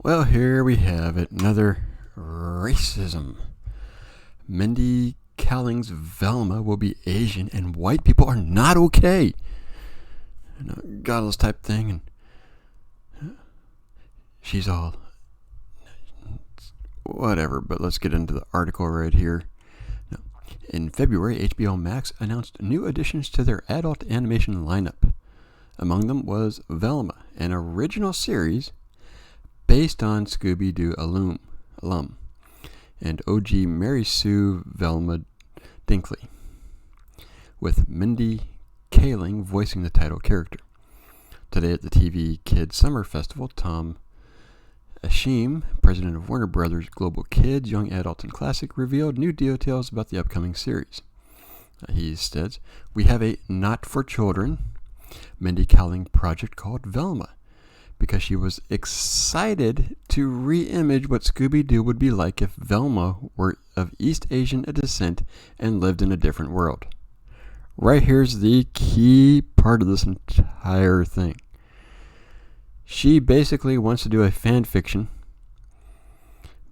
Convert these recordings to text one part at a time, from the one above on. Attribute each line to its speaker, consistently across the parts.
Speaker 1: Well, here we have it. Another racism. Mindy Kaling's Velma will be Asian and white people are not okay. Godless type thing. And she's all whatever, but let's get into the article right here. In February, HBO Max announced new additions to their adult animation lineup. Among them was Velma, an original series based on Scooby-Doo alum, and OG Mary Sue Velma Dinkley, with Mindy Kaling voicing the title character. Today at the TV Kids Summer Festival, Tom Ashim, president of Warner Brothers Global Kids, Young Adult and Classic, revealed new details about the upcoming series. He says, "We have a not-for-children Mindy Kaling project called Velma, because she was excited to re-image what Scooby-Doo would be like if Velma were of East Asian descent and lived in a different world." Right here's the key part of this entire thing. She basically wants to do a fan fiction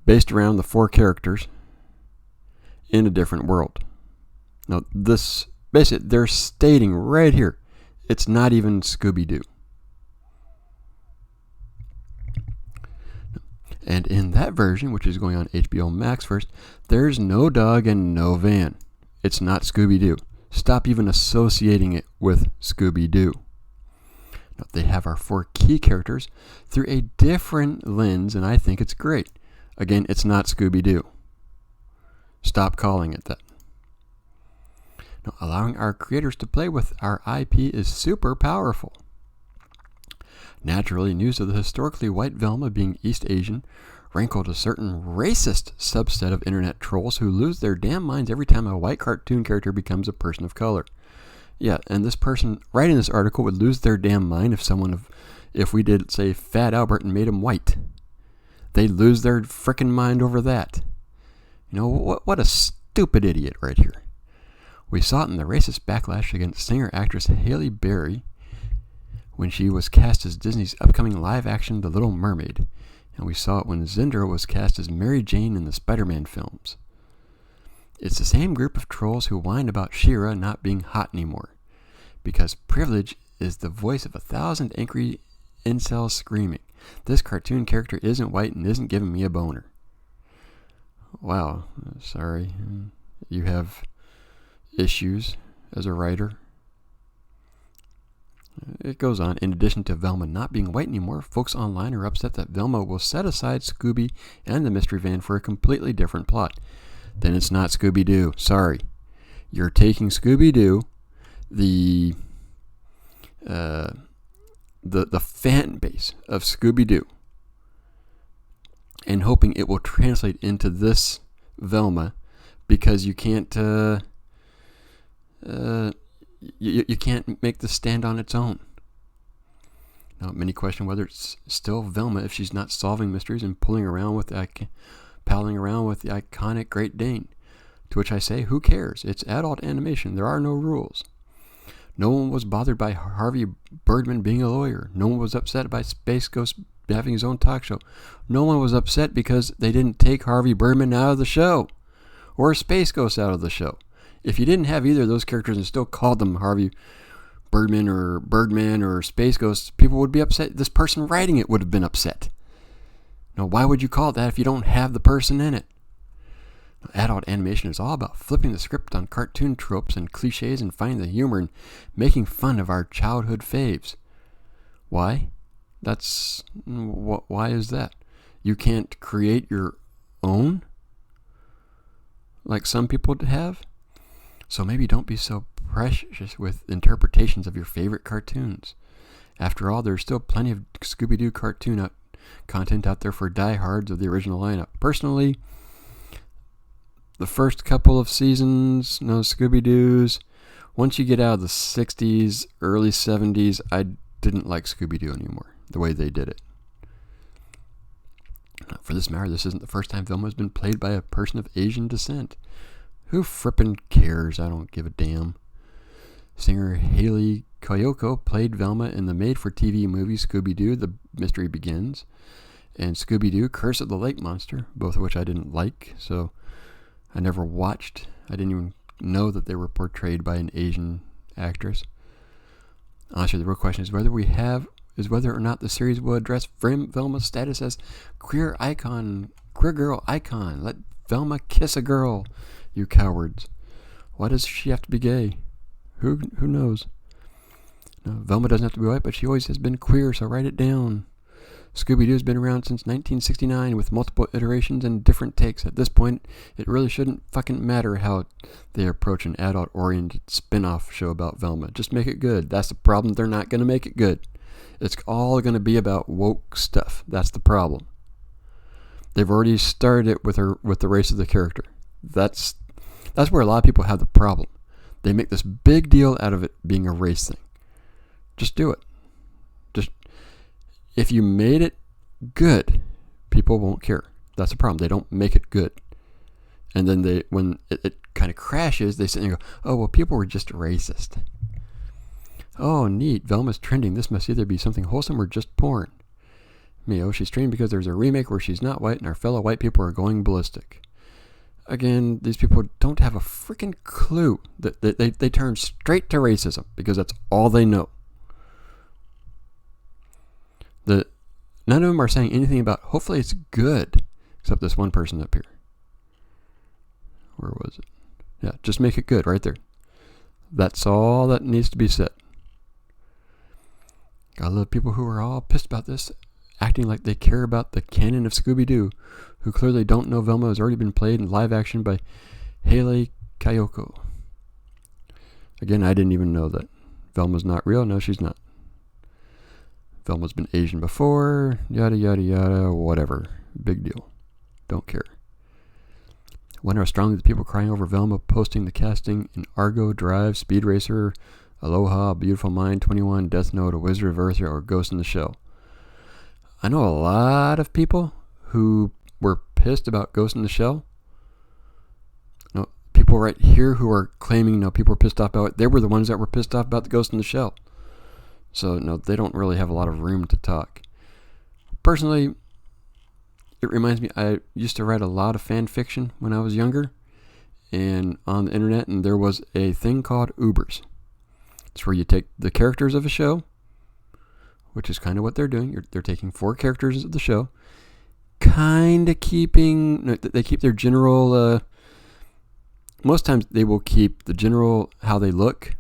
Speaker 1: based around the four characters in a different world. Now, this, basically, they're stating right here, it's not even Scooby-Doo. And in that version, which is going on HBO Max first, there's no dog and no van. It's not Scooby-Doo. Stop even associating it with Scooby-Doo. Now, they have our four key characters through a different lens, and I think it's great. Again, it's not Scooby-Doo. Stop calling it that. Now, allowing our creators to play with our IP is super powerful. Naturally, news of the historically white Velma being East Asian rankled a certain racist subset of internet trolls who lose their damn minds every time a white cartoon character becomes a person of color. Yeah, and this person writing this article would lose their damn mind if we did, say, Fat Albert and made him white. They'd lose their frickin' mind over that. You know, what a stupid idiot right here. We saw it in the racist backlash against singer-actress Halle Berry when she was cast as Disney's upcoming live-action The Little Mermaid, and we saw it when Zendaya was cast as Mary Jane in the Spider-Man films. It's the same group of trolls who whine about She-Ra not being hot anymore, because privilege is the voice of 1,000 angry incels screaming, "This cartoon character isn't white and isn't giving me a boner." Wow, sorry. You have issues as a writer. It goes on. In addition to Velma not being white anymore, folks online are upset that Velma will set aside Scooby and the Mystery Van for a completely different plot. Then it's not Scooby-Doo. Sorry. You're taking Scooby-Doo, the fan base of Scooby-Doo, and hoping it will translate into this Velma, because you can't you can't make this stand on its own. Now, many question whether it's still Velma if she's not solving mysteries and palling around with the iconic Great Dane. To which I say, who cares? It's adult animation. There are no rules. No one was bothered by Harvey Birdman being a lawyer. No one was upset by Space Ghost having his own talk show. No one was upset because they didn't take Harvey Birdman out of the show, or Space Ghost out of the show. If you didn't have either of those characters and still called them Harvey Birdman or Space Ghost, people would be upset. This person writing it would have been upset. Now, why would you call it that if you don't have the person in it? Adult animation is all about flipping the script on cartoon tropes and cliches and finding the humor and making fun of our childhood faves. Why? Why is that? You can't create your own like some people have? So maybe don't be so precious with interpretations of your favorite cartoons. After all, there's still plenty of Scooby-Doo cartoon content out there for diehards of the original lineup. Personally, the first couple of seasons, Scooby-Doo's, once you get out of the 60s, early 70s, I didn't like Scooby-Doo anymore, the way they did it. For this matter, this isn't the first time Velma has been played by a person of Asian descent. Who frippin' cares? I don't give a damn. Singer Haley Kiyoko played Velma in the made-for-TV movie Scooby-Doo, The Mystery Begins, and Scooby-Doo, Curse of the Lake Monster, both of which I didn't like, so I never watched. I didn't even know that they were portrayed by an Asian actress. Honestly, the real question is whether or not the series will address Velma's status as queer girl icon. Let Velma kiss a girl, you cowards. Why does she have to be gay? Who knows? No, Velma doesn't have to be white, but she always has been queer, so write it down. Scooby-Doo's been around since 1969 with multiple iterations and different takes. At this point, it really shouldn't fucking matter how they approach an adult-oriented spin-off show about Velma. Just make it good. That's the problem. They're not going to make it good. It's all going to be about woke stuff. That's the problem. They've already started it with the race of the character. That's where a lot of people have the problem. They make this big deal out of it being a race thing. Just do it. If you made it good, people won't care. That's the problem. They don't make it good. And then when it kind of crashes, they sit and go, oh, well, people were just racist. Oh, neat. Velma's trending. This must either be something wholesome or just porn. She's trending because there's a remake where she's not white and our fellow white people are going ballistic. Again, these people don't have a freaking clue. They turn straight to racism because that's all they know. None of them are saying anything about, hopefully it's good, except this one person up here. Where was it? Yeah, just make it good right there. That's all that needs to be said. I love people who are all pissed about this, acting like they care about the canon of Scooby-Doo, who clearly don't know Velma has already been played in live action by Haley Kiyoko. Again, I didn't even know that. Velma's not real? No, she's not. Velma's been Asian before, yada, yada, yada, whatever. Big deal. Don't care. Wonder how strongly the people crying over Velma posting the casting in Argo, Drive, Speed Racer, Aloha, Beautiful Mind, 21, Death Note, A Wizard of Earth, or Ghost in the Shell. I know a lot of people who were pissed about Ghost in the Shell. No, people right here who are claiming, people were pissed off about it. They were the ones that were pissed off about the Ghost in the Shell. So, no, they don't really have a lot of room to talk. Personally, it reminds me, I used to write a lot of fan fiction when I was younger and on the internet, and there was a thing called Ubers. It's where you take the characters of a show, which is kind of what they're doing. They're taking 4 characters of the show, kind of they keep their general, most times they will keep the general how they look.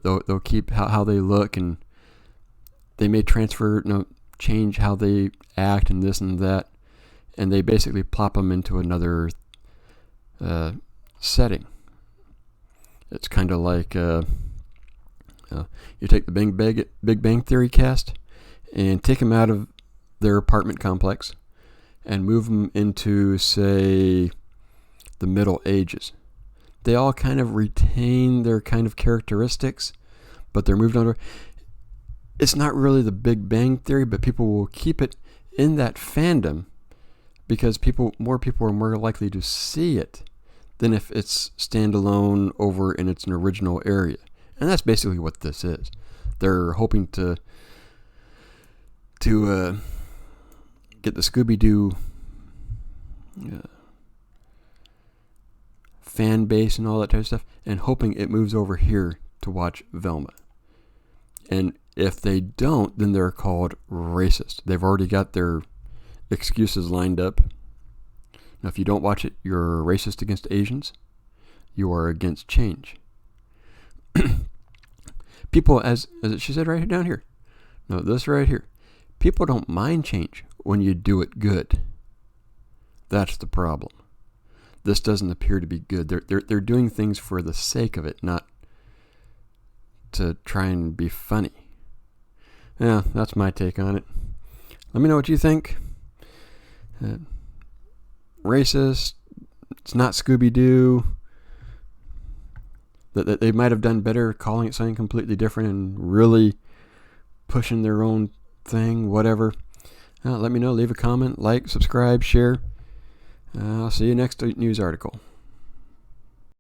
Speaker 1: They'll keep how they look, and they may change how they act and this and that, and they basically plop them into another setting. It's kind of like you take the Big Bang Theory cast and take them out of their apartment complex and move them into, say, the Middle Ages. They all kind of retain their kind of characteristics, but they're moved on. It's not really the Big Bang Theory, but people will keep it in that fandom because more people are more likely to see it than if it's standalone over in its original area. And that's basically what this is. They're hoping to get the Scooby-Doo fan base and all that type of stuff, and hoping it moves over here to watch Velma. And if they don't, then they're called racist. They've already got their excuses lined up. Now, if you don't watch it, you're racist against Asians. You are against change. People, as she said right down here, no, this right here, people don't mind change when you do it good. That's the problem. This doesn't appear to be good. They're doing things for the sake of it, not to try and be funny. Yeah, that's my take on it. Let me know what you think. Racist. It's not Scooby-Doo. That they might have done better calling it something completely different and really pushing their own thing, whatever. Let me know. Leave a comment, like, subscribe, share. I'll see you next news article.